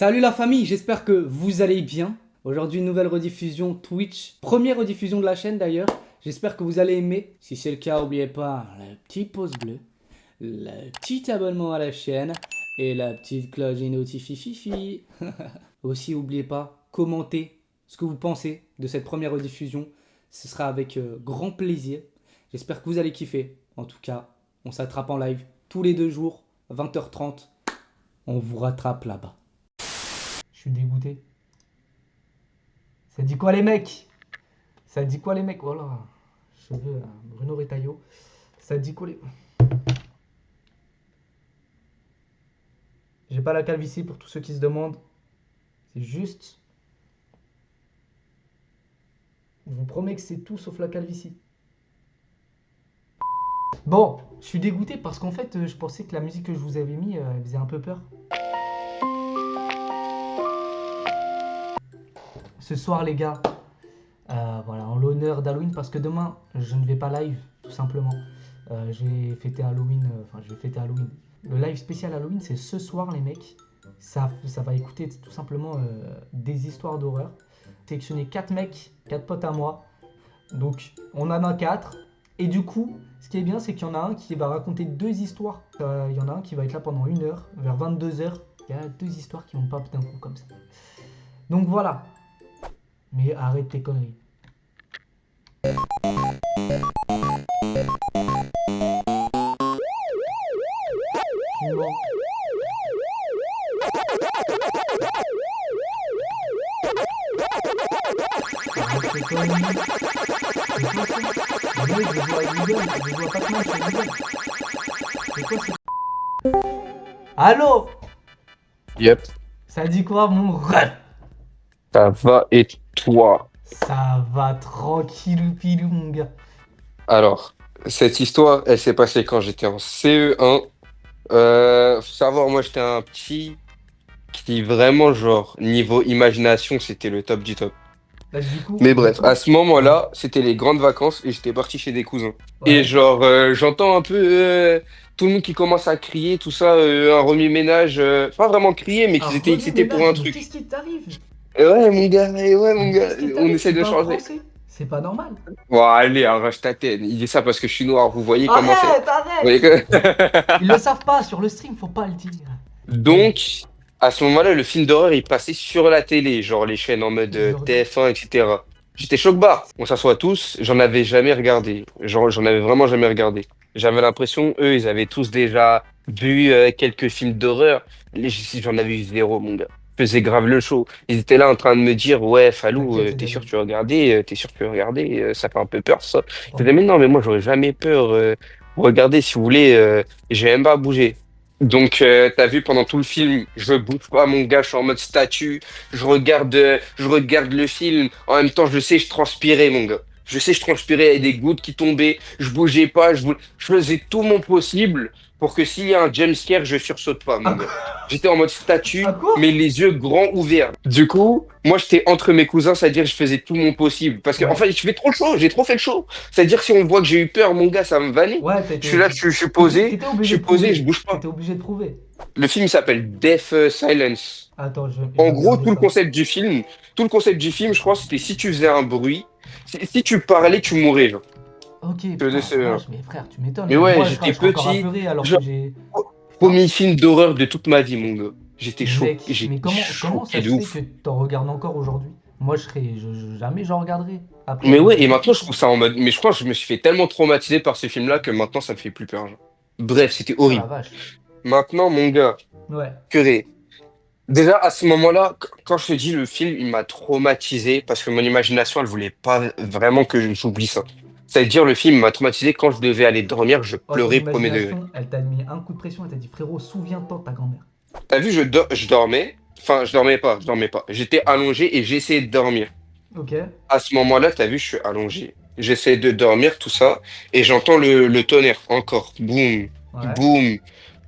Salut la famille, j'espère que vous allez bien. Aujourd'hui, une nouvelle rediffusion Twitch. Première rediffusion de la chaîne d'ailleurs. J'espère que vous allez aimer. Si c'est le cas, n'oubliez pas le petit pouce bleu, le petit abonnement à la chaîne et la petite cloche des notifications. Aussi, n'oubliez pas, commentez ce que vous pensez de cette première rediffusion. Ce sera avec grand plaisir. J'espère que vous allez kiffer. En tout cas, on s'attrape en live tous les 2 jours, 20h30. On vous rattrape là-bas. Je suis dégoûté. Ça dit quoi les mecs? Ça dit quoi les mecs? Voilà. Cheveux Bruno Retailleau. Ça dit quoi les... J'ai pas la calvitie pour tous ceux qui se demandent. C'est juste... Je vous promets que c'est tout sauf la calvitie. Bon, je suis dégoûté parce qu'en fait, je pensais que la musique que je vous avais mis, elle faisait un peu peur. Ce soir les gars, voilà, en l'honneur d'Halloween, parce que demain je ne vais pas live tout simplement. Je vais fêter Halloween, je vais fêter Halloween. Le live spécial Halloween c'est ce soir les mecs. Ça va écouter tout simplement des histoires d'horreur. Sélectionner 4 mecs, 4 potes à moi. Donc on en a 4. Et du coup, ce qui est bien c'est qu'il y en a un qui va raconter 2 histoires. Il y en a un qui va être là pendant 1 heure, vers 22h. Il y a 2 histoires qui vont pas d'un coup comme ça. Donc voilà. Mais arrête tes conneries. Tu mens. Arrête tes conneries. C'est quoi ça? Mais je vois Google, je vois pas comment sur Google. C'est quoi ça? Allô? Yep, Ça dit quoi mon ref? ça va et toi? Ça va tranquille pilou mon gars. Alors, cette histoire, elle s'est passée quand j'étais en CE1. Faut savoir, moi j'étais un petit qui vraiment, genre, niveau imagination, c'était le top du top. Là du coup, Mais bref, à ce ouais, moment-là, c'était les grandes vacances et j'étais parti chez des cousins. Et ouais. genre, j'entends un peu tout le monde qui commence à crier, tout ça, un remue-ménage, pas vraiment crier, mais Un qu'ils étaient excités pour remue-ménage, un mais qu'est-ce truc. qui t'arrive? Et ouais, mon Mais gars, qu'est-ce qui on t'arrive? essaie C'est de pas un changer. français? C'est pas normal. Bon, allez, arrache ta tête. Il dit ça parce que je suis noir. Vous voyez comment c'est. Arrête, Vous voyez arrête! que... Ils le savent pas, sur le stream, faut pas le dire. Vas-y. Donc, à ce moment-là, le film d'horreur, il passait sur la télé, genre les chaînes en mode Genre, TF1, etc. J'étais choc-barre. On s'assoit tous. J'en avais jamais regardé. Genre, j'en avais vraiment jamais regardé. J'avais l'impression, eux, ils avaient tous déjà vu quelques films d'horreur. J'en avais vu zéro, mon gars. Je faisais grave le show. Ils étaient là en train de me dire, ouais, Falou, t'inquiète, c'est t'es sûr David. que tu veux regarder? T'es sûr que tu veux regarder? Ça fait un peu peur, ça. Je disais, Oh. mais non, mais moi, j'aurais jamais peur. Regardez, si vous voulez, j'ai même pas bougé. Donc, t'as vu pendant tout le film, je bouge pas, mon gars, je suis en mode statue. Je regarde le film. En même temps, je sais, je transpirais, mon gars. Je sais, je transpirais, il y avait des gouttes qui tombaient. Je bougeais pas, je faisais tout mon possible pour que s'il y a un jumpscare, je sursaute pas, À mon gars. quoi? J'étais en mode À statue, quoi? mais les yeux grands ouverts. Du coup, moi, j'étais entre mes cousins, c'est-à-dire je faisais tout mon possible. Parce que, en Ouais. fait, je fais trop le show, j'ai trop fait le show. C'est-à-dire si on voit que j'ai eu peur, mon gars, ça me vanne. Ouais, Je suis là, je suis posé, t'étais obligé de je prouver. bouge pas. T'étais obligé de prouver. Le film s'appelle Death Silence. Attends, je En vais gros, regarder tout le ça. concept du film, tout le concept du film, je crois, c'était si tu faisais un bruit, si tu parlais, tu mourais, genre. Ok, Je faisais putain, la ce- vache, mais frère, tu m'étonnes. Mais ouais, Moi, j'étais je serais encore petit, apeuré alors que genre, j'ai. Putain. premier film d'horreur de toute ma vie, mon gars. J'étais Mais choqué, mec, mais j'étais comment choqué ça de se fait que ouf. t'en regardes encore aujourd'hui? Moi, jamais j'en regarderai. Après, Mais je me ouais, fais et kiffer, maintenant, je quoi. trouve ça en mode, mais je crois que je me suis fait tellement traumatiser par ce film-là que maintenant, ça me fait plus peur, genre. Bref, c'était Putain, la horrible. vache. Maintenant, mon gars, Ouais. purée. Déjà, à ce moment-là, quand je te dis le film, il m'a traumatisé parce que mon imagination, elle voulait pas vraiment que j'oublie ça. C'est-à-dire, le film m'a traumatisé quand je devais aller dormir, je Oh, ton pleurais premier degré. imagination, elle t'a mis un coup de pression, elle t'a dit frérot, souviens-toi de ta grand-mère. T'as vu, je dormais. Enfin, je dormais pas. J'étais allongé et j'essayais de dormir. Ok. À ce moment-là, t'as vu, je suis allongé. J'essaie de dormir, tout ça, et j'entends le tonnerre encore. Boum, Ouais. boum.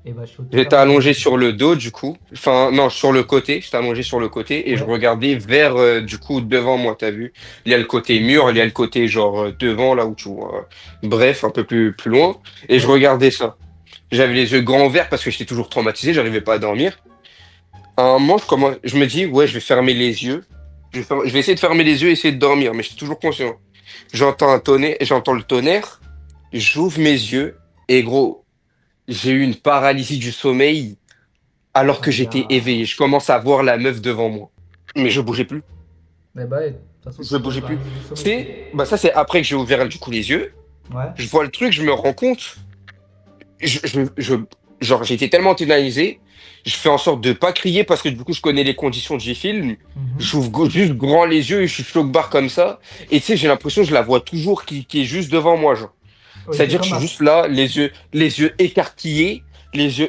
Et bah, je suis J'étais totalement allongé d'accord. sur le dos, du coup. Enfin, non, sur le côté. J'étais allongé sur le côté et je Ouais. regardais vers, du coup, devant moi, t'as vu? Il y a le côté mur, il y a le côté, genre, devant, là où tu vois. Bref, un peu plus loin. Et je Ouais. regardais ça. J'avais les yeux grands ouverts parce que j'étais toujours traumatisé, j'arrivais pas à dormir. À un moment, je me dis, ouais, je vais fermer les yeux. Je vais essayer de fermer les yeux et essayer de dormir, mais je suis toujours conscient. J'entends le tonnerre, j'ouvre mes yeux, et gros, j'ai eu une paralysie du sommeil alors que Aïe, j'étais ah. éveillé. Je commence à voir la meuf devant moi. Mais je bougeais plus. Mais bah, de toute façon, Je c'est ça la bougeais plus. paralysie du sommeil. Bah ça, c'est après que j'ai ouvert du coup les yeux. Ouais. Je vois le truc, je me rends compte. Genre, j'ai été tellement tétanisé, je fais en sorte de pas crier parce que du coup, je connais les conditions du film. Mhm. J'ouvre juste grand les yeux et je suis choc-barre comme ça. Et tu sais, j'ai l'impression que je la vois toujours qui est juste devant moi, genre. Oui, c'est C'est-à-dire que je comme suis As. juste là, les yeux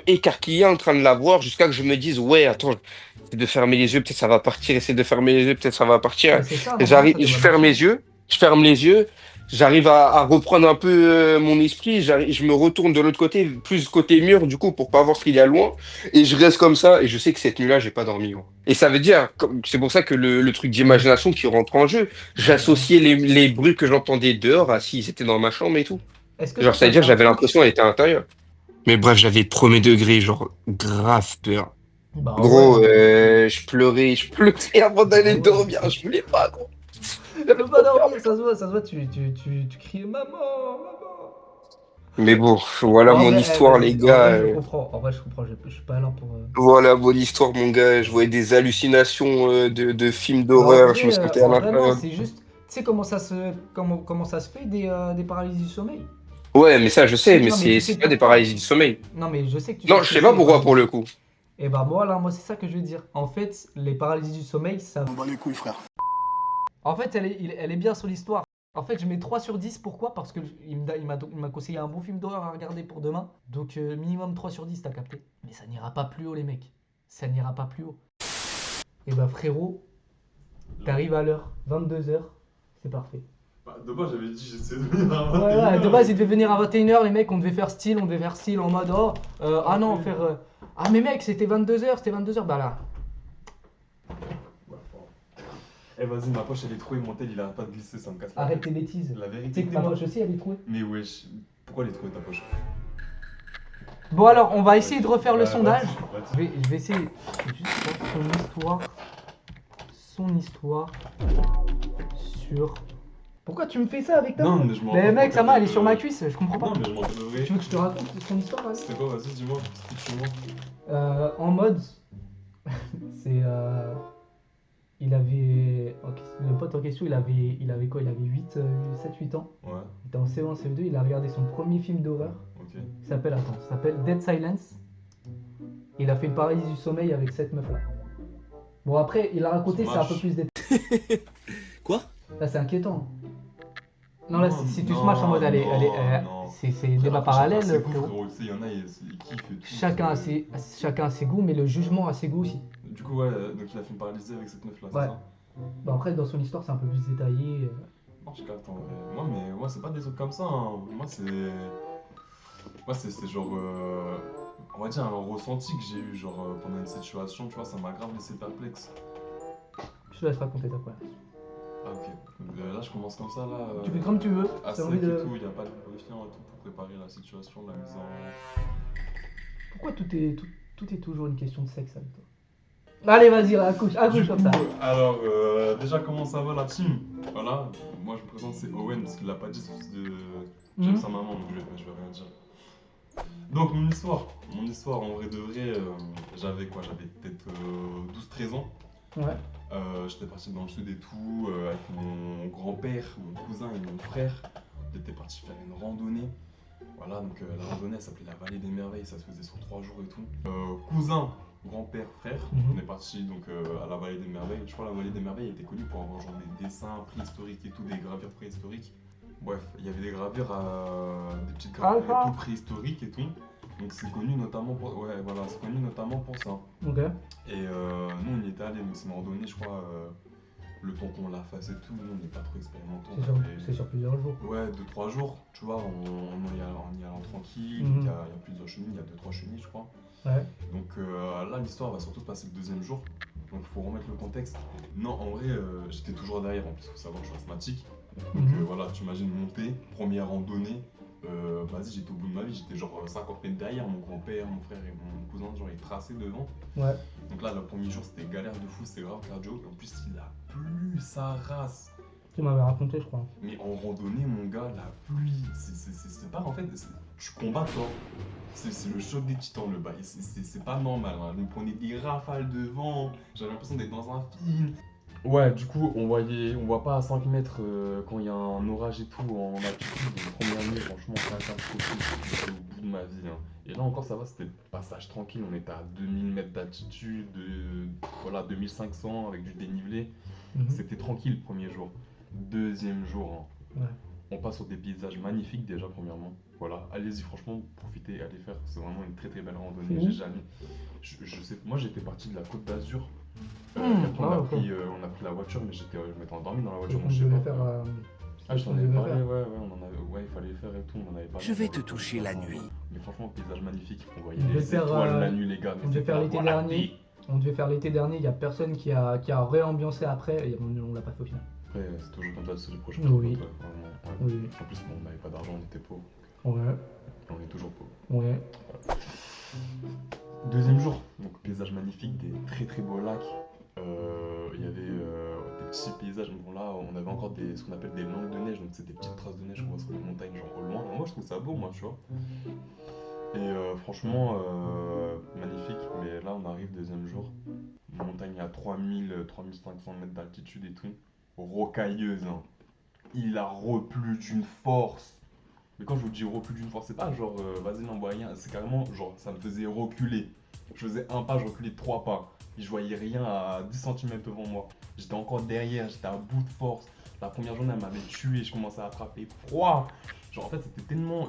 écarquillés en train de la voir jusqu'à que je me dise, ouais, attends, essaie de fermer les yeux, peut-être ça va partir, essaie de fermer les yeux, peut-être ça va partir. Mais c'est ça, Et normalement, ça je devrait ferme marcher. les yeux, je ferme les yeux, j'arrive à reprendre un peu mon esprit, je me retourne de l'autre côté, plus côté mur, du coup, pour pas voir ce qu'il y a loin, et je reste comme ça, et je sais que cette nuit-là, j'ai pas dormi, gros. Et ça veut dire, c'est pour ça que le truc d'imagination qui rentre en jeu, Bah ouais. j'associais les bruits que j'entendais dehors à s'ils étaient dans ma chambre et tout. Est-ce que Genre, toi, ça veut t'as dire fait que un j'avais truc? l'impression qu'elle était à l'intérieur. Mais bref, j'avais premier degré, genre, grave peur. Bah ouais. Gros, je pleurais avant Bah d'aller ouais. dormir, je voulais pas, gros. Tu J'avais peux pas trop peur. dormir, ça se voit, tu criais maman, maman. Mais bon, voilà Bon, en mon vrai, histoire, les vas-y, en gars. vrai, je comprends. En vrai, je comprends. Je suis pas là pour. Voilà mon histoire, mon gars. Je voyais des hallucinations de films Bah, d'horreur, je me sentais à en vrai, non, l'intérieur. c'est juste. Tu sais comment ça se fait des paralysies du sommeil? Ouais, mais ça, je sais, mais Non, mais tu sais c'est pas des pourquoi? paralysies du sommeil. Non, mais je sais que tu sais Non, ce je que sais pas c'est, les pourquoi pour paralysies. le coup. Et bah, voilà, moi, c'est ça que je veux dire. En fait, les paralysies du sommeil, ça. On bat les couilles, frère. En fait, elle est bien sur l'histoire. En fait, je mets 3 sur 10. Pourquoi? Parce qu'il m'a conseillé un bon film d'horreur à regarder pour demain. Donc, minimum 3 sur 10, t'as capté. Mais ça n'ira pas plus haut, les mecs. Ça n'ira pas plus haut. Et bah, frérot, t'arrives à l'heure, 22h. C'est parfait. Bah, de base, j'avais dit j'essaie de venir à Ouais, ouais, 21 de h. base, il devait venir à 21h, les mecs, on devait faire style en mode, oh, ah non, faire. Ah, mais mec, c'était 22h. Bah là. Eh, vas-y, ma poche elle est trouée, mon tel il arrête pas de glisser, ça me casse la Arrête tes tête. bêtises. La Tu vérité, sais que ma dis-moi. poche aussi, elle est trouée. Mais wesh, pourquoi elle est trouée ta poche? Bon, alors, on va essayer de refaire le Ouais, sondage. vas-y. Je vais essayer juste voir son histoire sur. Pourquoi tu me fais ça avec ta Non, main? mais je m'en Mais rends mec, compte sa main, elle est que- sur ma cuisse, je comprends pas. Non, mais je m'en fais de vrai. Tu veux que je te raconte son histoire là? C'était quoi? Vas-y, dis-moi. Explique-moi. En mode, c'est il avait le pote en question, il avait quoi? Il avait 7-8 ans. Ouais, Il était en CE1, CE2, il a regardé son premier film d'horreur. ok. Il s'appelle Dead Silence. Il a fait une paralysie du sommeil avec cette meuf là. Bon après, il a raconté, c'est un peu Smash. plus détaillé. Quoi? Là c'est inquiétant. Non là, Non, si tu non, smash en mode, non. c'est débat parallèle, C'est cool, frérot. frérot. Tu sais, il y en a, ils kiffent et tout. Chacun a ses goûts, mais le jugement a ses goûts aussi. Du coup, ouais, donc il a fait une paralysie avec cette meuf là, Ouais. c'est ça? Bon après, dans son histoire, c'est un peu plus détaillé. Non, je capte en vrai. Moi, c'est pas des trucs comme ça, hein. Moi, c'est genre. On va dire un ressenti que j'ai eu, genre, pendant une situation, tu vois, ça m'a grave laissé perplexe. Je te laisse raconter ta première. Ah, ok. Donc, là, je commence comme ça, là. Tu fais comme tu veux. À T'as sec envie et de. tout, il n'y a pas de lubrifiant et tout pour préparer la situation, la mise en. Pourquoi tout est toujours une question de sexe avec toi? Allez, vas-y, accouche Du comme ça. coup, alors, déjà, comment ça va la team? Voilà, moi je me présente, c'est Owen, parce qu'il l'a pas dit, c'est de Mhm. sa maman, donc je vais rien dire. Donc, mon histoire, en vrai de vrai, j'avais quoi? J'avais peut-être 12-13 ans. Ouais. J'étais parti dans le sud et tout, avec mon grand-père, mon cousin et mon frère. On était parti faire une randonnée. Voilà, donc la randonnée elle s'appelait la vallée des merveilles, ça se faisait sur 3 jours et tout. Cousin, grand-père, frère, Mhm. on est parti donc à la vallée des merveilles. Je crois que la vallée des merveilles était connue pour avoir genre des dessins préhistoriques et tout, des gravures préhistoriques. Bref, il y avait des gravures, des petites gravures et tout préhistoriques et tout. Donc c'est connu notamment pour, ouais, voilà, c'est connu notamment pour ça. Ok. Et nous on y était allés, donc c'est une randonnée, je crois, le temps qu'on la fasse et tout, nous on n'est pas trop expérimentaux. C'est sur plusieurs jours. Ouais, 2-3 jours, tu vois, en y allant tranquille, Mhm. il y a plusieurs chenilles, il y a 2-3 chenilles, je crois. Ouais. Donc là, l'histoire va surtout se passer le deuxième jour, donc il faut remettre le contexte. Non, en vrai, j'étais toujours derrière, en plus, il faut savoir que je suis asthmatique. Donc Mhm. voilà, tu imagines monter, première randonnée, Vas-y, j'étais au bout de ma vie, j'étais genre 50 mètres derrière, mon grand-père, mon frère et mon cousin, genre ils traçaient devant. Ouais. Donc là, le premier jour, c'était galère de fou, c'était grave cardio. Et en plus, il a plu sa race. Tu m'avais raconté, je crois. Mais en randonnée, mon gars, la pluie, c'est pas en fait, tu combats toi. C'est le choc des titans le bail, c'est pas normal. Hein. Nous prenait des rafales de vent, j'avais l'impression d'être dans un film. Ouais, du coup, on voit pas à 5 mètres quand il y a un orage et tout en altitude. Les premières nuits, franchement, catastrophique. J'étais au bout de ma vie. Hein. Et là encore, ça va, c'était le passage tranquille. On était à 2000 mètres d'altitude, voilà, 2500 avec du dénivelé. C'était tranquille le premier jour. Deuxième jour, hein. Ouais. On passe sur des paysages magnifiques déjà, premièrement. Voilà, allez-y, franchement, profitez, allez faire. C'est vraiment une très très belle randonnée. J'ai jamais. Je sais, moi j'étais parti de la Côte d'Azur. Après, on a pris la voiture, mais je m'étais endormi dans la voiture. On devait faire. Je t'en avais parlé, il fallait le faire et tout, on en avait parlé. Je vais te toucher la nuit. Mais franchement, paysage magnifique, on voyait On devait les faire, étoiles la nuit, les gars. on devait faire l'été dernier. On devait faire l'été dernier, il y a personne qui a réambiancé après, et on l'a pas fait au final. Après, c'est toujours comme ça, c'est les prochains. Oui. Vraiment, ouais. Oui. En plus, bon, on n'avait pas d'argent, on était pauvres. Ouais. On est toujours pauvres. Ouais. Deuxième jour, donc paysage magnifique, des très très beaux lacs. Il y avait des petits paysages. Bon, là, on avait encore ce qu'on appelle des langues de neige, donc c'est des petites traces de neige qu'on voit sur les montagnes, genre au loin. Moi, je trouve ça beau, moi, tu vois. Et franchement, magnifique. Mais là, on arrive deuxième jour. Montagne à 3500 mètres d'altitude et tout. Rocailleuse, hein. Il a replu d'une force. Mais quand je vous dis replu d'une force, c'est pas genre vas-y n'envoie rien, c'est carrément genre ça me faisait reculer. Je faisais un pas, je reculais 3 pas. Et je voyais rien à 10 cm devant moi. J'étais encore derrière, j'étais à bout de force. La première journée elle m'avait tué, je commençais à attraper froid. Genre en fait c'était tellement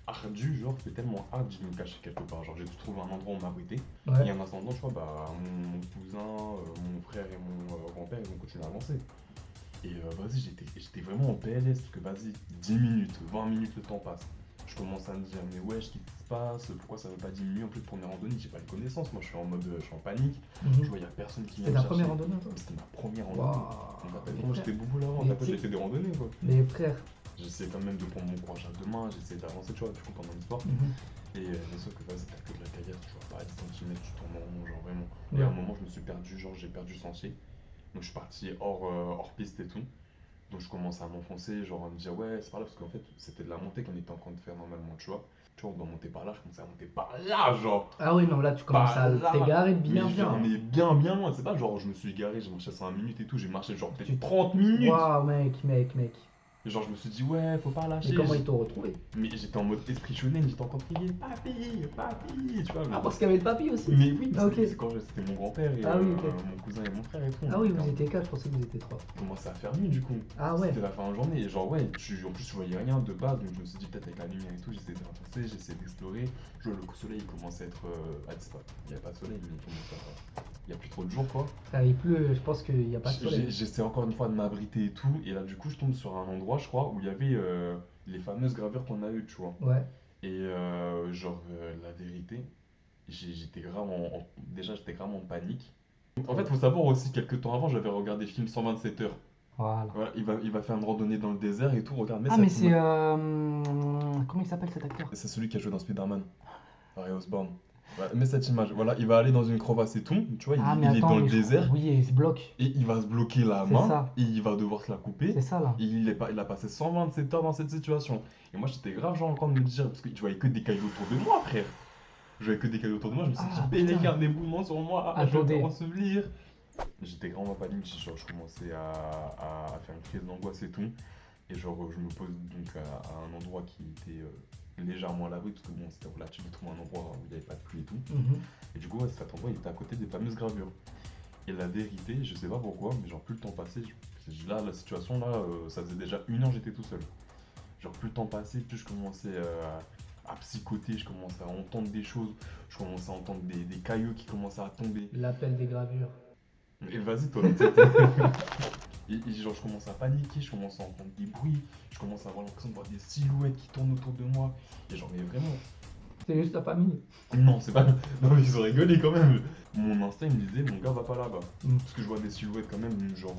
ardu, genre c'était tellement hard, je me cachais quelque part. Genre j'ai dû trouver un endroit où m'abriter. Ouais. Et en attendant, tu vois, bah mon cousin, mon frère et mon grand-père ils ont continué à avancer. Et vas-y, j'étais vraiment en PLS parce que vas-y, 10 minutes, 20 minutes, le temps passe. Je commence à me dire, mais wesh, qu'est-ce qui se passe? Pourquoi ça veut pas diminuer? En plus, première randonnée, j'ai pas les connaissances. Moi, je suis en panique. Je vois, il y a personne qui vient C'était me ta première chercher. randonnée, toi? C'était ma première randonnée. Waouh. Moi, j'étais boubou là, en Mais fait, j'ai fait des randonnées, quoi. Les frères. J'essaie quand même de prendre mon courage à deux mains, j'essaie d'avancer, tu vois, du coup, pendant l'histoire. Et mais sauf que vas-y, t'as que de la caillasse, tu vois, pas à 10 cm, tu tournes en rond, genre vraiment. Et à un moment, je me suis perdu, genre j'ai perdu le sentier. Donc je suis parti hors piste et tout. Donc je commence à m'enfoncer, genre à me dire ouais, c'est pas là, parce qu'en fait, c'était de la montée qu'on était en train de faire normalement, tu vois. Tu vois, on doit monter par là, je commençais à monter par là, genre. Ah oui, non, là tu commences à t'égarer bien. Mais bien loin, c'est pas genre je me suis égaré, j'ai marché 5 minutes et tout, j'ai marché genre peut-être 30 minutes. Waouh, mec. Et genre je me suis dit ouais, faut pas lâcher. Mais comment ils t'ont retrouvé? Mais j'étais en mode esprit shonen, j'étais encore crié papi, tu vois. Ah, parce qu'il y avait le papy aussi? Mais oui, Ah, ok. c'est quand c'était mon grand-père et mon cousin et mon frère et tout. Ah oui, vous étiez 4, je pensais que vous étiez 3. On commençait à faire nuit du coup. Ah ouais. C'était la fin de journée et genre ouais, en plus je voyais rien de base, donc je me suis dit peut-être avec la lumière et tout, j'essayais d'avancer, j'essayais d'explorer. Je vois le soleil il commençait à être... il n'y a pas de soleil, mais il n'y a plus trop de jour quoi. Ah, il pleut, je pense qu'il n'y a pas de soleil. J'essaie encore une fois de m'abriter et tout, et là du coup je tombe sur un endroit je crois où il y avait les fameuses gravures qu'on a eues, tu vois. Ouais. Et la vérité, j'étais grave j'étais grave en panique. En fait, faut savoir aussi, quelques temps avant, j'avais regardé le film 127 heures. Voilà. Voilà, il va faire une randonnée dans le désert et tout, regarde. Ah, mais c'est. Comment il s'appelle cet acteur? C'est celui qui a joué dans Spider-Man, Harry Osborn. Ouais, mets cette image, voilà, il va aller dans une crevasse et tout, tu vois, il est dans le désert. Oui, il se bloque. Et il va se bloquer la C'est main, ça. et il va devoir se la couper. C'est ça là. Et il a passé 127 heures dans cette situation. Et moi j'étais grave genre en train de me dire, parce que tu voyais que des cailloux autour de moi, frère. Je voyais que des cailloux autour de moi, je me suis dit, putain. les gars, des boulements sur moi, je Attendez. vais me ensevelir. J'étais vraiment en panique, genre, je commençais à faire une crise d'angoisse et tout. Et genre je me pose donc à un endroit qui était légèrement à l'abri, parce que bon, c'était relatif de trouver un endroit où il n'y avait pas de pluie et tout. Et du coup, ouais, cet endroit il était à côté des fameuses gravures. Et la vérité, je sais pas pourquoi, mais genre plus le temps passait, là la situation là, ça faisait déjà 1 heure j'étais tout seul. Genre plus le temps passait, plus je commençais à psychoter, je commençais à entendre des choses, je commençais à entendre des cailloux qui commençaient à tomber. L'appel des gravures. Et vas-y toi, et genre je commence à paniquer, je commence à entendre des bruits, je commence à avoir l'impression de voir des silhouettes qui tournent autour de moi. Et genre mais vraiment... C'est juste la famille. Non, c'est pas... Non mais ils ont rigolé quand même. Mon instinct il me disait, mon gars va pas là-bas. Parce que je vois des silhouettes quand même, genre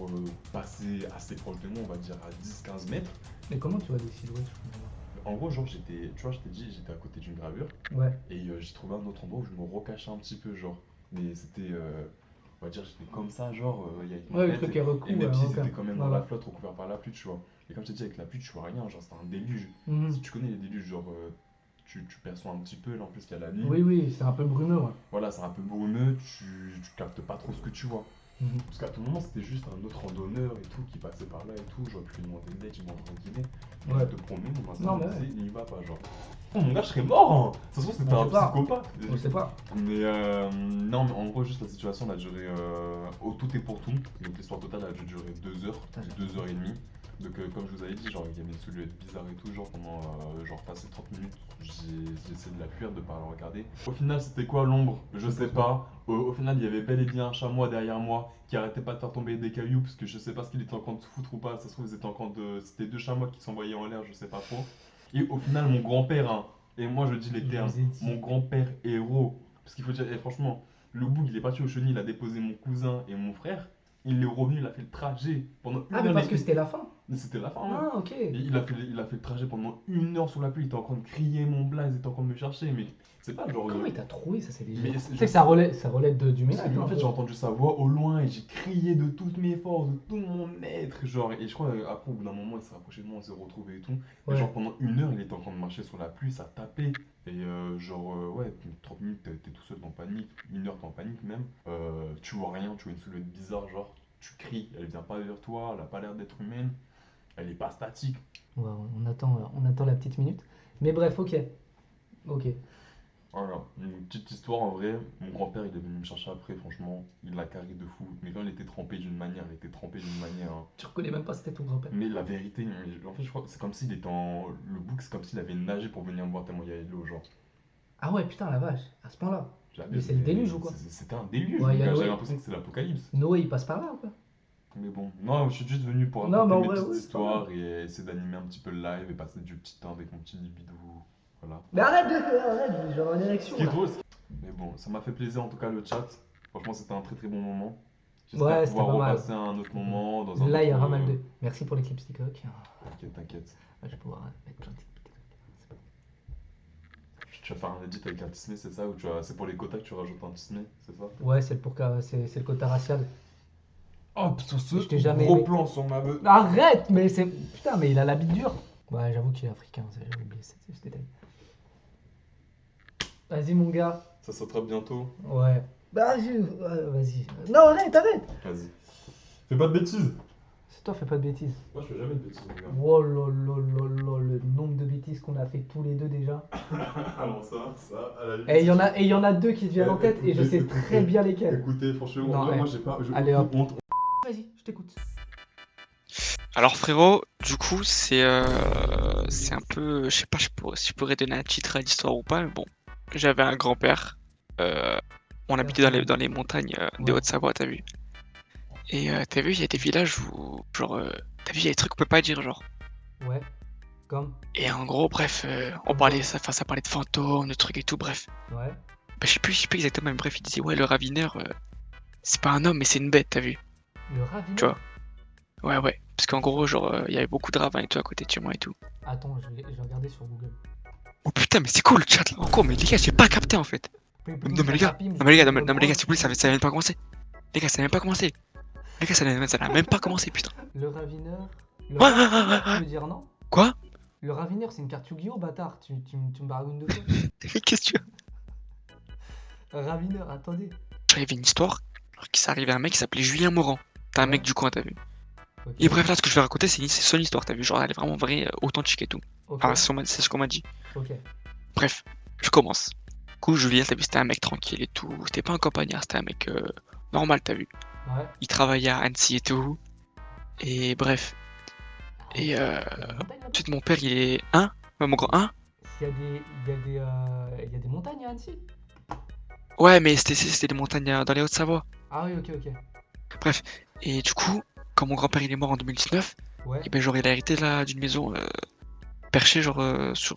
passer assez proche de moi, on va dire à 10-15 mètres. Mais comment tu vois des silhouettes? Je comprends pas. en gros, genre, tu vois, je t'ai dit, j'étais à côté d'une gravure Ouais. et j'ai trouvé un autre endroit où je me recachais un petit peu, genre. Mais c'était, on va dire, j'étais comme ça, genre, il y avait ma Ouais, le tête truc est recou, et mes ouais, pieds ok. étaient quand même Ouais, dans la ouais. flotte, recouverts par la pluie, tu vois. Et comme je t'ai dit, avec la pluie, tu vois rien, genre, c'était un déluge. Si Mhm. tu connais les déluges, genre, tu perçois un petit peu, là, en plus, il y a la nuit. Oui, oui, c'est un peu brumeux, ouais. Voilà, c'est un peu brumeux, tu captes pas trop ce que tu vois. Mhm. Parce qu'à tout moment, c'était juste un autre randonneur et tout qui passait par là et tout. J'aurais pu lui demander de l'aide, je m'en tranquillais. Mais Ouais. je te promets, mon instinct Non, me mais disait, n'y va pas, genre. Oh, mon gars, je serais mort, hein. De toute façon, c'était On un sait pas. psychopathe. On sait pas. Mais non, mais en gros, juste la situation, elle a duré au tout et pour tout. Donc l'histoire totale a dû durer 2 heures, Putain, 2 heures et demie. Donc comme je vous avais dit, genre il y avait une silhouette bizarre et tout, genre pendant genre passé 30 minutes, j'ai essayé de la fuir, de pas la regarder. Au final, c'était quoi l'ombre? Je sais pas. Au final, il y avait bel et bien un chamois derrière moi qui arrêtait pas de faire tomber des cailloux parce que je sais pas ce qu'il était en train de foutre ou pas. Ça se trouve, ils étaient en train de... C'était deux chamois qui s'envoyaient en l'air, je sais pas trop. Et au final, mon grand-père, hein, et moi je dis les Je termes, vous ai dit. mon grand-père héros. Parce qu'il faut dire, et franchement, le boug il est parti au chenil, il a déposé mon cousin et mon frère. Il est revenu, il a fait le trajet pendant une Ah, mais heure. parce que c'était la fin. Mais c'était la fin, ouais. Ah, ok. Et il a fait le trajet pendant 1 heure sous la pluie, il était en train de crier mon blaze, il était en train de me chercher, mais c'est pas genre. Comment il t'a trouvé ça, c'est Mais léger. c'est- Tu sais que ça relève du Parce ménage. que, en hein, fait, j'ai entendu sa voix au loin et j'ai crié de toutes mes forces, de tout mon être. Genre, et je crois après, au bout d'un moment, il s'est rapproché de moi, on s'est retrouvés et tout. Mais Ouais. genre, pendant 1 heure, il était en train de marcher sur la pluie, ça tapait. Et ouais, 30 minutes, t'es tout seul, t'es en panique. 1 heure, t'es en panique même. Tu vois rien, tu vois une silhouette bizarre, genre, tu cries, elle vient pas vers toi, elle a pas l'air d'être humaine, elle est pas statique. Ouais, on attend la petite minute. Mais bref, ok. Ok. Voilà, une petite histoire en vrai. Mon grand-père, il est venu me chercher après, franchement, il l'a carré de fou. Mais quand il était trempé d'une manière, il était trempé d'une manière, hein. Tu reconnais même pas c'était ton grand-père. Mais la vérité, en fait, je crois que c'est comme s'il était en. Le bouc, c'est comme s'il avait nagé pour venir me voir tellement il y avait de l'eau, genre. Ah ouais, putain, la vache. À ce point-là. J'avais- Mais c'est le déluge ou quoi? C'était un déluge, Ouais, mon il y a gars. J'avais Noé. l'impression que c'était l'apocalypse. Noé, il passe par là ou quoi? Mais bon, non, je suis juste venu pour Non, mais raconter en mes vrai, petites ouais, c'est pas mal. histoires et essayer d'animer un petit peu le live et passer du petit temps avec mon petit libidou. Voilà. Mais arrête, je vais avoir une érection Ce qui est là. drôle, mais bon, ça m'a fait plaisir en tout cas le chat. Franchement, c'était un très très bon moment. Ouais, J'espère c'était pouvoir pas mal. repasser à un autre moment dans un Là, il y a autre, Ramal 2. Merci pour les clips TikTok. T'inquiète, t'inquiète. Je vais pouvoir mettre plein de TikTok. Tu vas faire un edit avec un Disney, c'est ça? Ou c'est pour les quotas que tu rajoutes un Disney, c'est ça? Ouais, c'est le quota racial. Hop, sur ce Je t'ai jamais gros aimé. plan sur ma meuf. Arrête, mais c'est. Putain, mais il a la bite dure. Ouais, j'avoue qu'il est africain, j'avais oublié ce détail. Vas-y, mon gars. Ça sautera bientôt. Ouais. Vas-y. Non, arrête. Vas-y. Fais pas de bêtises. C'est toi, fais pas de bêtises. Moi, je fais jamais de bêtises, mon gars. Oh là là là là, le nombre de bêtises qu'on a fait tous les deux déjà. Alors ça, à la limite. Et il y en a deux qui te viennent en tête et je sais très bien lesquels. Écoutez, franchement, Non, moi, ouais. j'ai pas. Allez, hop. honte. Vas-y, je t'écoute. Alors frérot, du coup c'est un peu, je sais pas si je pourrais donner un titre à l'histoire ou pas, mais bon, j'avais un grand-père, on habitait dans les montagnes des Ouais. Hautes-Savoie, t'as vu? Et t'as vu, il y a des villages où, genre, t'as vu, il y a des trucs qu'on peut pas dire, genre. Ouais. Comme. Et en gros, bref, ça parlait de fantômes, de trucs et tout, bref. Ouais. Bah, je sais plus exactement, mais bref, il disait, ouais, le ravineur, c'est pas un homme, mais c'est une bête, t'as vu? Le ravineur. Tu vois. Ouais, parce qu'en gros, genre, il y avait beaucoup de ravins et tout à côté de chez moi et tout. Attends, je vais regarder sur Google. Oh putain, mais c'est cool le chat là, encore, mais les gars, j'ai pas capté en fait. Non mais les gars, non mais les gars, s'il vous plaît, ça n'a même pas commencé. Les gars, ça n'a même pas commencé. Les gars, ça n'a même pas commencé, putain. Le ravineur. Le Ouais, ravineur, tu veux dire non? Quoi? Le ravineur, c'est une carte Yu-Gi-Oh, bâtard. Tu me baragouines de quoi? Qu'est-ce que tu veux? Ravineur, attendez. J'avais une histoire, alors qu'il s'est arrivé à un mec qui s'appelait Julien Morand. T'es un Ouais. mec du coin, t'as vu. Ok. Et bref, là, ce que je vais raconter, c'est son histoire, t'as vu. Genre, elle est vraiment vraie, authentique et tout. Ok. Enfin, c'est ce qu'on m'a dit. Ok. Bref, je commence. Du coup, Julien, t'as vu, c'était un mec tranquille et tout. C'était pas un campagnard, c'était un mec normal, t'as vu. Ouais. Il travaillait à Annecy et tout. Et bref. Et Il y a des montagnes là-bas. ensuite, mon père, il est. Hein? Ouais, mon grand. Hein? Il y a des montagnes à Annecy? Ouais, mais c'était des montagnes dans les Hautes-Savoie. Ah oui, ok. Bref. Et du coup, quand mon grand-père il est mort en 2019, Ouais. et ben genre il a hérité là d'une maison perchée genre sur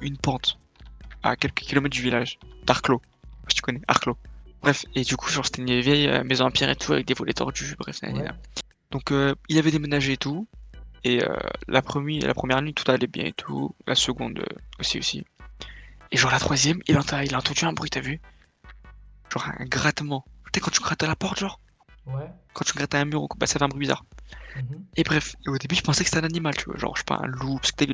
une pente à quelques kilomètres du village d'Arclos. Si tu connais Arclos. Bref, et du coup genre c'était une vieille maison en pierre et tout avec des volets tordus, bref. Ouais. Donc il avait déménagé et tout. Et la première nuit, tout allait bien et tout. La seconde aussi. Et genre la troisième, il a entendu un bruit, t'as vu? Genre un grattement. Tu sais quand tu grattes à la porte, genre? Ouais. Quand tu grattes à un mur, bah ça fait un bruit bizarre. Mhm. Et bref, et au début je pensais que c'était un animal, tu vois. Genre, je sais pas, un loup, parce que t'as vu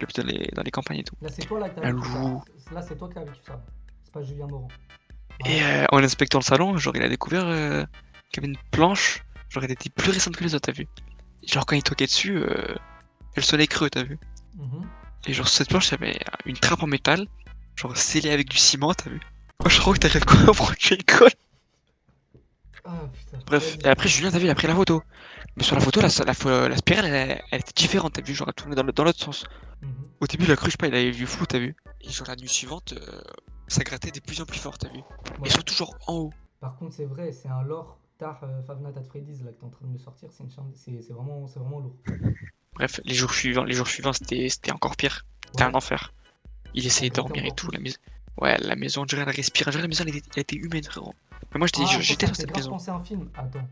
dans les campagnes et tout. Là, c'est toi là, que Un t'as vécu loup. ça. Là, c'est toi qui as vécu ça. C'est pas Julien Moran. Et en inspectant le salon, genre il a découvert qu'il y avait une planche, genre elle était plus récente que les autres, t'as vu? Et genre quand il toquait dessus, le soleil creux, t'as vu? Mhm. Et genre sur cette planche, il y avait une trappe en métal, genre scellée avec du ciment, t'as vu? Moi je crois que t'arrêtes quoi pour que tu rigoles. Ah putain. Bref, Vas-y. et après Julien, t'as vu, il a pris la photo. Mais sur la photo, la spirale, elle était différente, t'as vu? Genre elle tournait dans l'autre sens. Mhm. Au début, il a cru, je sais pas, il avait vu flou, t'as vu? Et genre la nuit suivante, ça grattait de plus en plus fort, t'as vu? Ouais. Et surtout genre en haut. Par contre, c'est vrai, c'est un lore tard Five Nights at Freddy's là que t'es en train de me sortir. C'est vraiment lourd. Bref, les jours suivants, c'était encore pire. C'était Ouais. un enfer. Il essayait de grattait dormir et encore tout. plus. La maison, ouais, la maison, on dirait elle respire. On dirait la maison, elle était humaine, frérot. Mais moi, Ah, j'étais ça dans me fait cette grave maison. penser à un film. Attends.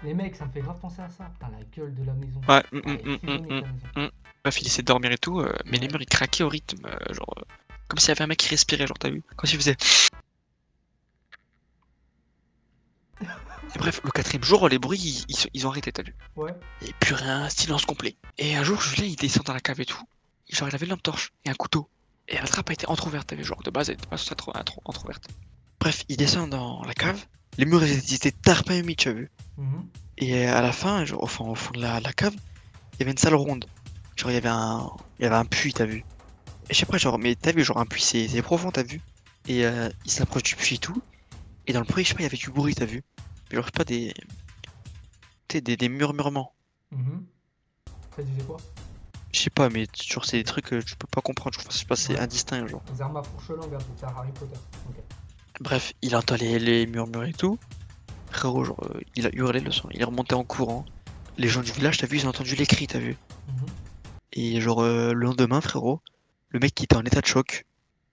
Les mecs, ça me fait grave penser à ça. Ah, la gueule de la maison. Ouais, Elle est fusionnée, ta maison. Bref, il essayait de dormir et tout, mais les Ouais. murs, ils craquaient au rythme, comme s'il y avait un mec qui respirait, genre, t'as vu? Comme s'il faisait. Et bref, le quatrième jour, les bruits, ils ont arrêté, t'as vu? Ouais. Et plus rien, silence complet. Et un jour, Julien, il descend dans la cave et tout. Et genre, il avait une lampe torche et un couteau. Et la trappe a été entrouverte, t'as vu? Genre, de base, elle était pas censée être entrouverte. Bref, il descend dans la cave. Les murs, ils étaient tarpin humides, tu as vu? Mhm. Et à la fin, genre, enfin, au fond de la cave, il y avait une salle ronde. Genre, il y avait un puits, t'as vu? Et je sais pas, genre, mais t'as vu, genre, un puits, c'est profond, t'as vu? Et il s'approche du puits et tout. Et dans le puits, je sais pas, il y avait du bruit, t'as vu? Mais genre, je sais pas, tu sais, des murmurements. Mhm. Ça disait quoi? Je sais pas, mais genre, c'est des trucs que tu peux pas comprendre. Genre, je sais pas, c'est Ouais. indistinct, genre. Les armes à fourche-langue, un peu, c'est Harry Potter. Ok. Bref, il entend les murmures et tout. Frérot, genre, il a hurlé le son. Il est remonté en courant. Les gens du village, t'as vu, ils ont entendu les cris, t'as vu? Mhm. Et genre, le lendemain, frérot, le mec qui était en état de choc,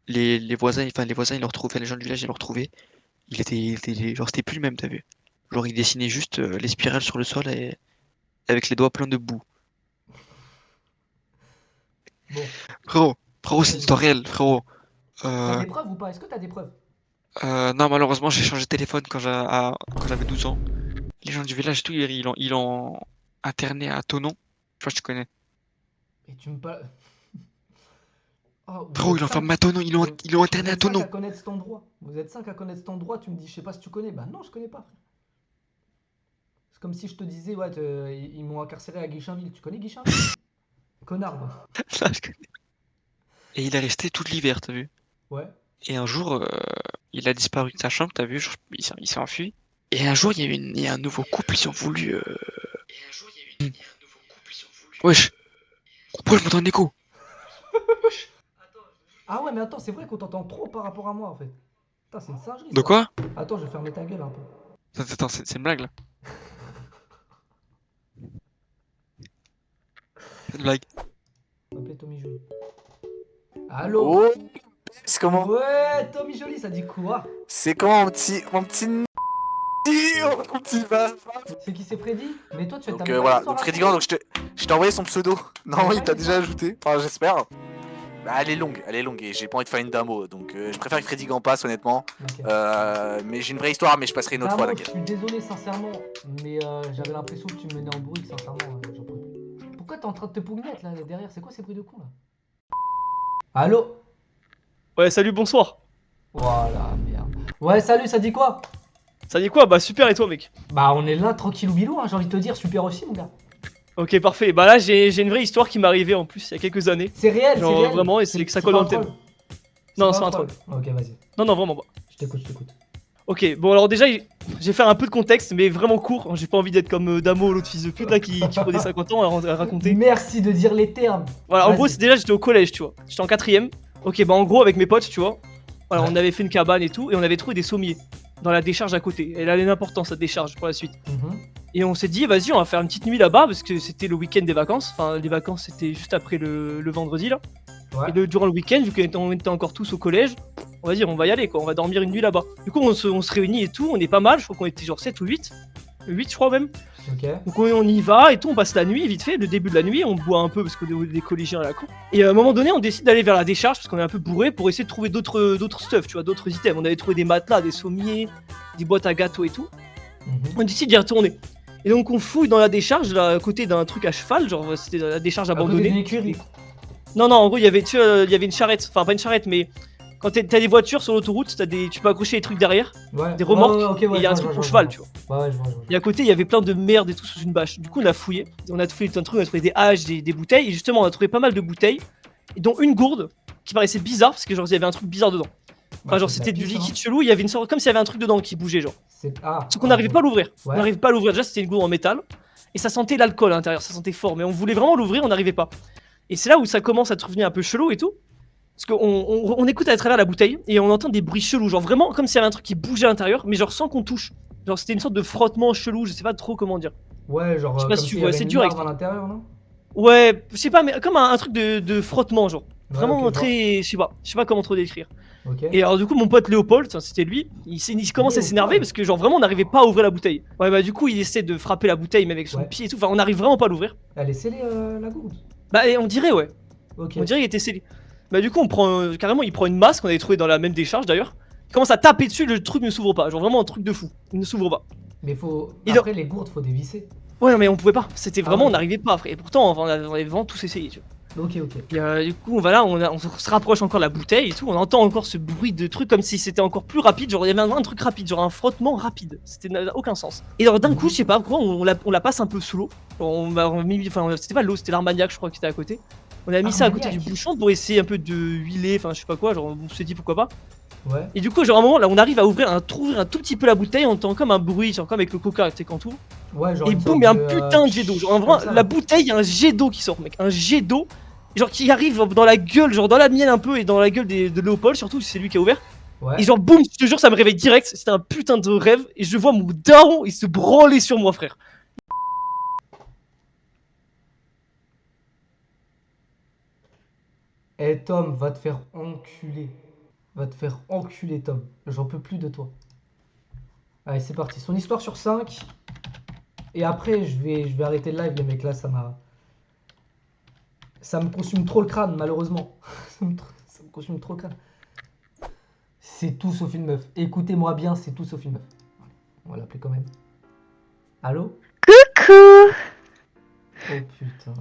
les voisins, enfin, les voisins, ils le retrouvaient, les gens du village, ils le retrouvaient. Genre, c'était plus le même, t'as vu? Genre, il dessinait juste les spirales sur le sol et avec les doigts pleins de boue. Bon. Frérot, c'est une histoire réelle, frérot. T'as Euh, des preuves ou pas? Est-ce que t'as des preuves? non, malheureusement, j'ai changé de téléphone quand j'avais 12 ans. Les gens du village, et tout, ils l'ont interné à Thonon. Je sais pas si tu connais. Et tu me parles. Oh, vous Frérot, êtes ils l'ont cinq. enfermé à Thonon, ils l'ont interné à Vous êtes 5 à Thonon. connaître cet endroit. Vous êtes 5 à connaître cet endroit. Tu me dis, je sais pas si tu connais. Bah non, je connais pas, frère. C'est comme si je te disais, ouais, ils m'ont incarcéré à Guichainville. Tu connais Guichainville? Connard, moi. Là, je connais. Et il est resté tout l'hiver, t'as vu? Ouais. Et un jour, il a disparu de sa chambre, t'as vu? Genre, il s'est enfui. Et un jour, il y a un nouveau couple, ils ont voulu. Wesh, pourquoi je m'entends un écho? Ah ouais, mais attends, c'est vrai qu'on t'entend trop par rapport à moi, en fait. Putain, c'est une singerie, De ça. quoi? Attends, je vais fermer ta gueule un peu. Attends, c'est une blague là. C'est une blague. On va appeler Tommy Jolie. Allô? Oh, c'est comment? Ouais, Tommy Jolie, ça dit quoi? C'est comment mon petit mon petit va. C'est qui c'est Freddy? Mais toi, tu Donc t'as même pas voilà, l'histoire donc à Freddy raconter. Grand, donc je t'ai envoyé son pseudo. Non, Ouais, il t'a mais déjà ça- ajouté. Enfin, j'espère. Bah, elle est longue et j'ai pas envie de faire une damo. Donc je préfère que Freddy Grand passe honnêtement. Ok. Mais j'ai une vraie histoire, mais je passerai une autre fois, Damo, je t'inquiète. suis désolé sincèrement, mais j'avais l'impression que tu me menais en bruit, sincèrement, j'en peux plus. Pourquoi t'es en train de te pougnettes là derrière? C'est quoi ces bruits de con là? Allô? Ouais, salut, bonsoir. Voilà, merde. Ouais, salut, ça dit quoi? Ça dit quoi? Bah super, et toi, mec? Bah, on est là, tranquillou bilou, hein, j'ai envie de te dire, super aussi, mon gars. Ok, parfait. Bah là, j'ai une vraie histoire qui m'est arrivée en plus il y a quelques années. C'est réel, Genre, c'est réel. vraiment, et c'est que ça colle pas dans un le thème. troll. Non, pas c'est un troll. Ok, vas-y, Non, non, vraiment pas. je t'écoute, je t'écoute. Ok, bon, alors déjà, j'ai fait un peu de contexte, mais vraiment court. J'ai pas envie d'être comme Damo, l'autre fils de pute là qui prenait 50 ans à raconter. Merci de dire les termes. Voilà, en Vas-y. gros, c'est déjà, j'étais au collège, tu vois. J'étais en 4ème. Ok, bah en gros, avec mes potes, tu vois. Voilà, Ouais. on avait fait une cabane et tout, et on avait trouvé des sommiers dans la décharge à côté. Elle avait une importance, cette décharge, pour la suite. Mhm. Et on s'est dit, vas-y, on va faire une petite nuit là-bas, parce que c'était le week-end des vacances. Enfin, les vacances, c'était juste après le vendredi, là. Ouais. Et durant le week-end, vu qu'on était encore tous au collège, on va dire, on va y aller, quoi. On va dormir une nuit là-bas. Du coup, on se réunit et tout, on est pas mal, je crois qu'on était genre 7 ou 8. 8 je crois même. Ok. Donc on y va et tout, on passe la nuit vite fait, le début de la nuit, on boit un peu parce qu'on est des collégiens à la cour. Et à un moment donné, on décide d'aller vers la décharge parce qu'on est un peu bourré pour essayer de trouver d'autres stuff, tu vois, d'autres items. On avait trouvé des matelas, des sommiers, des boîtes à gâteaux et tout. On décide d'y retourner. Et donc on fouille dans la décharge, là, à côté d'un truc à cheval, genre c'était la décharge À côté abandonnée. d'une écurie. Non, en gros, il y avait une charrette, enfin pas une charrette, mais quand t'as des voitures sur l'autoroute, tu peux accrocher des trucs derrière, Ouais. des remorques, ok, et il y a un truc pour cheval, tu vois. Ouais, je vois. Et à côté, il y avait plein de merde et tout sous une bâche. Du coup, on a fouillé, on a fait un truc, on a trouvé des haches, des bouteilles, et justement, on a trouvé pas mal de bouteilles, et dont une gourde qui paraissait bizarre, parce que genre, il y avait un truc bizarre dedans. Enfin, genre, c'était du liquide chelou, il y avait une sorte, comme s'il y avait un truc dedans qui bougeait, genre. Sauf qu'on n'arrivait pas à l'ouvrir. On Ouais. n'arrivait pas à l'ouvrir, déjà, c'était une gourde en métal, et ça sentait l'alcool à l'intérieur, ça sentait fort, mais on voulait vraiment l'ouvrir, on n'arrivait pas. Et c'est là où ça commence à devenir un peu chelou et tout. Parce qu'on écoute à travers la bouteille et on entend des bruits chelous, genre vraiment comme s'il y avait un truc qui bougeait à l'intérieur, mais genre sans qu'on touche. Genre c'était une sorte de frottement chelou, je sais pas trop comment dire. Ouais, genre Je sais pas comme si tu s'il y vois, avait c'est une dur à larve à l'intérieur, non? Ouais, je sais pas, mais comme un truc de frottement, genre. Ouais, Vraiment ok, je très. Je sais pas comment trop décrire. Ok. Et alors du coup, mon pote Léopold, c'était lui, il commence à s'énerver parce que genre vraiment on n'arrivait pas à ouvrir la bouteille. Ouais, bah du coup, il essaie de frapper la bouteille, mais avec son Ouais. pied et tout, enfin on n'arrive vraiment pas à l'ouvrir. Elle est scellée, la gourde. Bah, et on dirait, ouais. Ok. On dirait qu'il était scellé. Bah du coup on prend carrément il prend une masse qu'on avait trouvé dans la même décharge d'ailleurs. Il commence à taper dessus, le truc ne s'ouvre pas. Genre vraiment un truc de fou. Il ne s'ouvre pas. Mais faut. Il Après, les gourdes, faut dévisser. Ouais non, mais on pouvait pas. C'était Ah vraiment ouais. on n'arrivait pas frère. Et pourtant on avait vraiment tous essayé tu vois. Ok. Et du coup voilà, on se rapproche encore de la bouteille et tout. On entend encore ce bruit de truc comme si c'était encore plus rapide. Genre il y avait un truc rapide, genre un frottement rapide. C'était n'a aucun sens. Et alors d'un coup je sais pas pourquoi on la passe un peu sous l'eau. On mis, enfin c'était pas l'eau, c'était l'armagnac je crois qui était à côté. On a mis ça à côté du bouchon pour essayer un peu de huiler, enfin je sais pas quoi, genre on s'est dit pourquoi pas. Ouais. Et du coup genre à un moment là on arrive à ouvrir un tout petit peu la bouteille, on entend comme un bruit, genre comme avec le coca, tu sais quand tout. Ouais, genre. Et une boum, sorte il y a un de, putain de jet d'eau. Genre comme vraiment ça, la bouteille, il y a un jet d'eau qui sort mec, un jet d'eau. Genre qui arrive dans la gueule, genre dans la mienne un peu et dans la gueule de Léopold surtout, c'est lui qui a ouvert. Ouais. Et genre boum, je te jure ça me réveille direct, c'était un putain de rêve et je vois mon daron, il se branlait sur moi frère. Eh Tom, va te faire enculer. Va te faire enculer, Tom. J'en peux plus de toi. Allez, c'est parti. Son histoire sur 5. Et après, je vais arrêter le live, les mecs. Là, ça me consume trop le crâne, malheureusement. ça me consume trop le crâne. C'est tout sauf une meuf. Écoutez-moi bien, c'est tout sauf une meuf. On va l'appeler quand même. Allô? Coucou. Oh putain.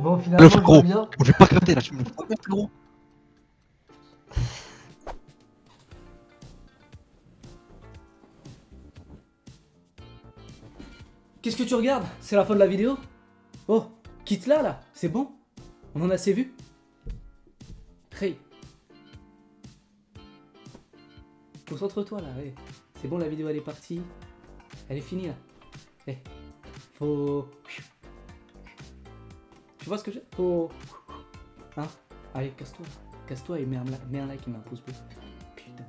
Bon, finalement, Le je frérot. reviens. Je vais pas capter là, tu me le fais, frérot. Qu'est-ce que tu regardes? C'est la fin de la vidéo? Oh, quitte-la là, c'est bon? On en a assez vu? Hey. Concentre-toi là, hey. C'est bon, la vidéo elle est partie. Elle est finie là. Hey. Faut... Tu vois ce que j'ai? Faut... Hein? Allez, casse-toi. Casse-toi et mets un like et mets un pouce bleu. Putain.